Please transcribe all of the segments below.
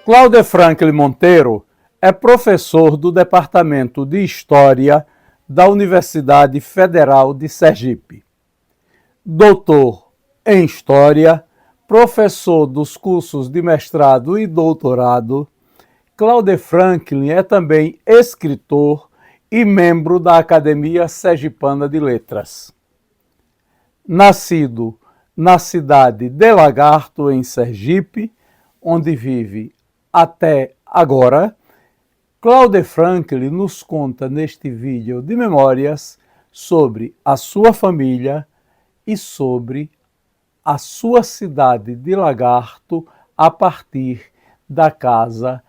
Cláudio Franklin Monteiro é professor do Departamento de História da Universidade Federal de Sergipe. Doutor em História, professor dos cursos de mestrado e doutorado, Cláudio Franklin é também escritor e membro da Academia Sergipana de Letras. Nascido na cidade de Lagarto, em Sergipe, onde vive até agora, Cláudio Franklin nos conta neste vídeo de memórias sobre a sua família e sobre a sua cidade de Lagarto a partir da casa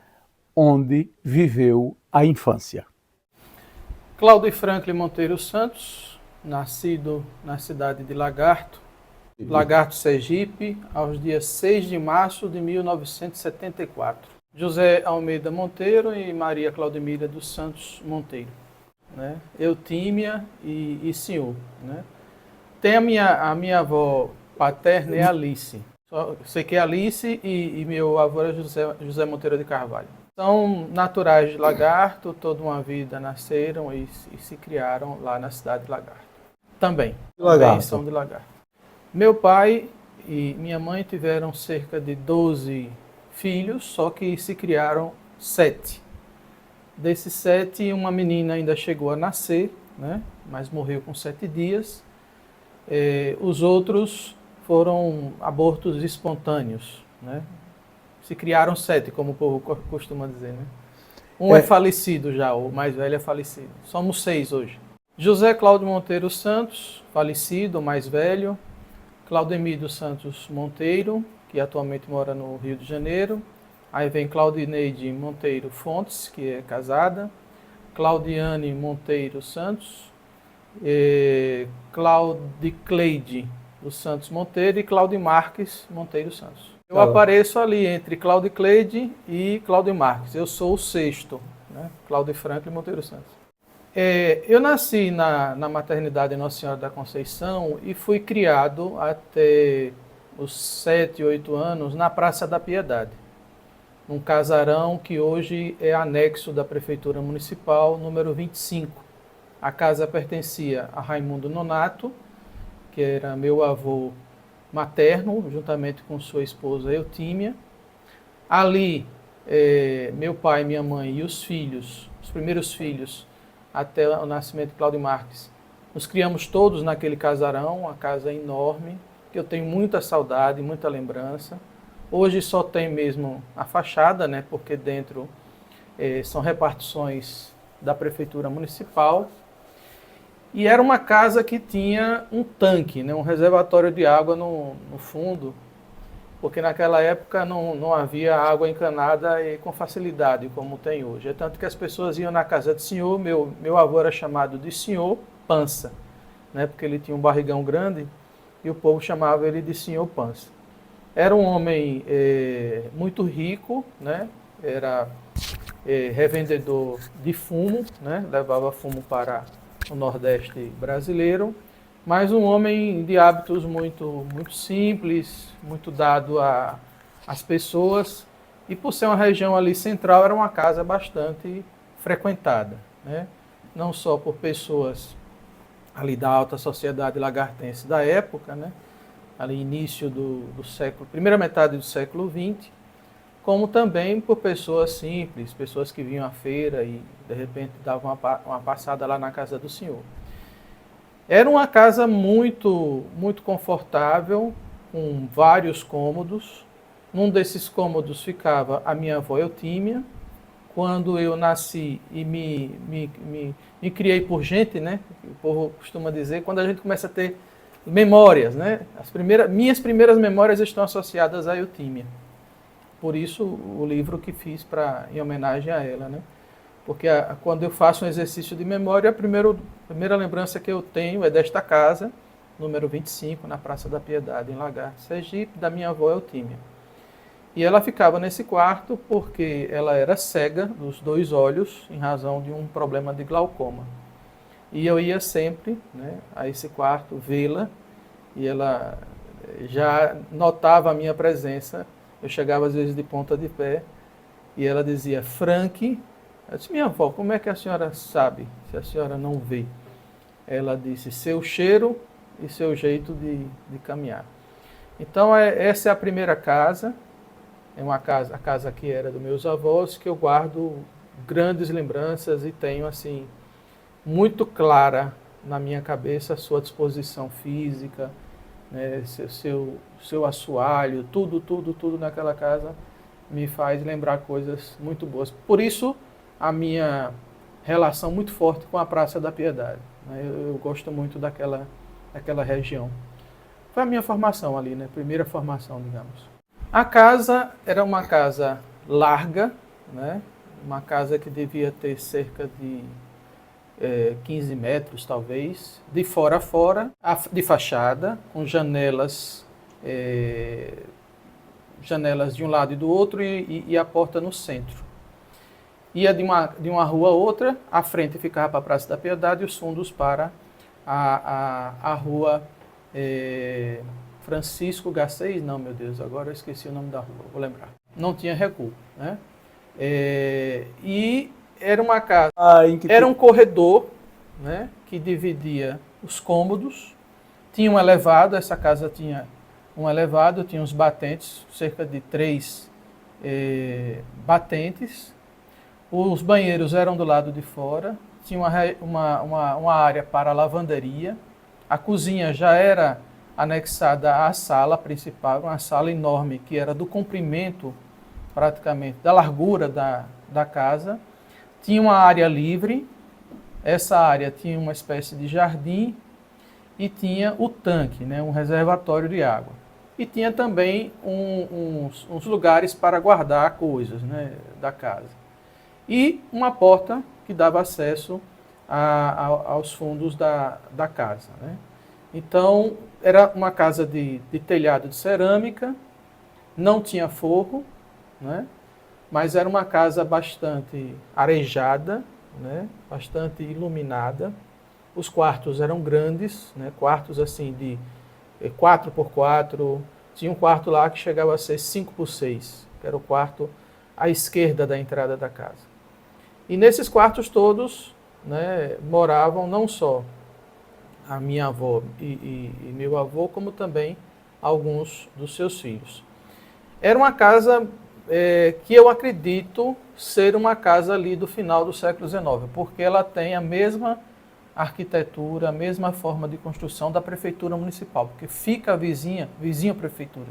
onde viveu a infância. Cláudio Franklin Monteiro Santos, nascido na cidade de Lagarto, Sergipe, aos dias 6 de março de 1974. José Almeida Monteiro e Maria Claudemira dos Santos Monteiro. Né? Eutímia e senhor. Né? Tem a minha avó paterna é Alice. Só sei que é Alice e meu avô era José Monteiro de Carvalho. São naturais de Lagarto, toda uma vida nasceram e se criaram lá na cidade de Lagarto. Também são de Lagarto. Meu pai e minha mãe tiveram cerca de 12 filhos, só que se criaram 7. Desses 7, uma menina ainda chegou a nascer, né? Mas morreu com 7 dias. Os outros foram abortos espontâneos, né? Se criaram 7, como o povo costuma dizer, né? Um é falecido já, o mais velho é falecido. Somos 6 hoje. José Cláudio Monteiro Santos, falecido, o mais velho. Claudemir dos Santos Monteiro, que atualmente mora no Rio de Janeiro. Aí vem Claudineide Monteiro Fontes, que é casada. Claudiane Monteiro Santos. Claudicleide dos Santos Monteiro e Cláudio Marques Monteiro Santos. Eu apareço ali entre Claudicleide e Cláudio Marques. Eu sou o 6º, né? Cláudio Franklin Monteiro Santos. Eu nasci na maternidade Nossa Senhora da Conceição e fui criado até os 7, 8 anos na Praça da Piedade, num casarão que hoje é anexo da Prefeitura Municipal, número 25. A casa pertencia a Raimundo Nonato, que era meu avô materno, juntamente com sua esposa Eutímia. Ali, meu pai, minha mãe e os filhos, os primeiros filhos, até o nascimento de Cláudio Marques, nos criamos todos naquele casarão, uma casa enorme, que eu tenho muita saudade, muita lembrança. Hoje só tem mesmo a fachada, né, porque dentro são repartições da Prefeitura Municipal. E era uma casa que tinha um tanque, né, um reservatório de água no fundo, porque naquela época não havia água encanada com facilidade, como tem hoje. É tanto que as pessoas iam na casa de senhor, meu avô era chamado de senhor Pança, né, porque ele tinha um barrigão grande e o povo chamava ele de senhor Pança. Era um homem muito rico, né, era revendedor de fumo, né, levava fumo para o Nordeste brasileiro, mas um homem de hábitos muito simples, muito dado às pessoas, e por ser uma região ali central, era uma casa bastante frequentada, né? Não só por pessoas ali da alta sociedade lagartense da época, né? Ali início do século, primeira metade do século XX, como também por pessoas simples, pessoas que vinham à feira e de repente davam uma passada lá na casa do senhor. Era uma casa muito confortável, com vários cômodos. Num desses cômodos ficava a minha avó Eutímia. Quando eu nasci e me criei por gente, né? O povo costuma dizer, quando a gente começa a ter memórias, né? Minhas primeiras memórias estão associadas à Eutímia. Por isso o livro que fiz em homenagem a ela, né? Porque quando eu faço um exercício de memória, a primeira lembrança que eu tenho é desta casa, número 25, na Praça da Piedade, em Lagarto, Sergipe, da minha avó Eutímia. E ela ficava nesse quarto porque ela era cega dos 2 olhos, em razão de um problema de glaucoma. E eu ia sempre, né, a esse quarto vê-la, e ela já notava a minha presença. Eu chegava às vezes de ponta de pé e ela dizia Frank. Eu disse, minha avó, como é que a senhora sabe, se a senhora não vê? Ela disse, seu cheiro e seu jeito de caminhar. Então, essa é a primeira casa, a casa que era dos meus avós, que eu guardo grandes lembranças e tenho, assim, muito clara na minha cabeça a sua disposição física, né, seu assoalho, tudo naquela casa me faz lembrar coisas muito boas. Por isso, a minha relação muito forte com a Praça da Piedade. Né, eu gosto muito daquela região. Foi a minha formação ali, né, primeira formação, digamos. A casa era uma casa larga, né, uma casa que devia ter cerca de 15 metros, talvez, de fora a fora, de fachada, com janelas de um lado e do outro e a porta no centro. Ia de uma rua a outra, a frente ficava para a Praça da Piedade e os fundos para a rua Francisco Garcês, não, meu Deus, agora eu esqueci o nome da rua, vou lembrar. Não tinha recuo, né? E era uma casa, era um corredor, né, que dividia os cômodos, tinha um elevado, essa casa tinha um elevado, tinha uns batentes, cerca de 3 batentes, os banheiros eram do lado de fora, tinha uma área para a lavanderia, a cozinha já era anexada à sala principal, uma sala enorme que era do comprimento, praticamente, da largura da casa. Tinha uma área livre, essa área tinha uma espécie de jardim e tinha o tanque, né, um reservatório de água. E tinha também uns lugares para guardar coisas, né, da casa. E uma porta que dava acesso aos fundos da casa. Né. Então, era uma casa de telhado de cerâmica, não tinha forro, né, mas era uma casa bastante arejada, né, bastante iluminada. Os quartos eram grandes, né, quartos assim de 4x4. Tinha um quarto lá que chegava a ser 5x6, que era o quarto à esquerda da entrada da casa. E nesses quartos todos, né, moravam não só a minha avó e meu avô, como também alguns dos seus filhos. Era uma casa que eu acredito ser uma casa ali do final do século XIX, porque ela tem a mesma arquitetura, a mesma forma de construção da prefeitura municipal, porque fica vizinha à prefeitura.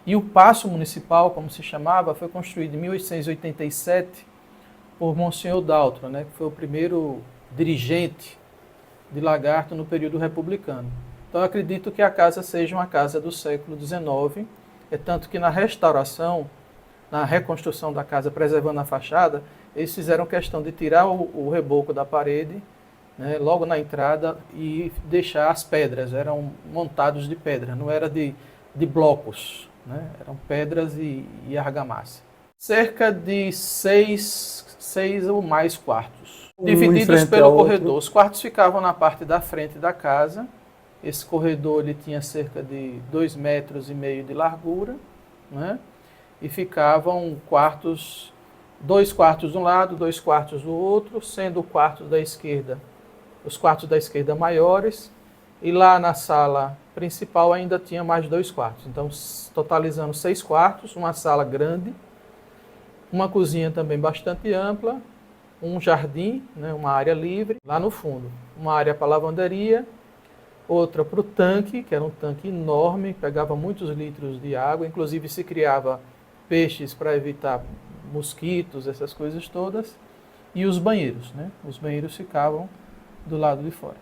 E o Paço Municipal, como se chamava, foi construído em 1887 por Monsenhor Daltro, né, que foi o primeiro dirigente de Lagarto no período republicano. Então eu acredito que a casa seja uma casa do século XIX, é tanto que na restauração, na reconstrução da casa, preservando a fachada, eles fizeram questão de tirar o reboco da parede, né, logo na entrada, e deixar as pedras, eram montados de pedra, não era de blocos, né, eram pedras e argamassa. Cerca de 6 ou mais quartos, divididos pelo corredor. Os quartos ficavam na parte da frente da casa. Esse corredor ele tinha cerca de 2,5 metros de largura, né? E ficavam quartos, 2 quartos de um lado, 2 quartos do outro, sendo os quartos da esquerda maiores, e lá na sala principal ainda tinha mais 2 quartos. Então, totalizando 6 quartos, uma sala grande, uma cozinha também bastante ampla, um jardim, né, uma área livre, lá no fundo, uma área para lavanderia, outra para o tanque, que era um tanque enorme, pegava muitos litros de água, inclusive se criava peixes para evitar mosquitos, essas coisas todas, e os banheiros, né? Os banheiros ficavam do lado de fora.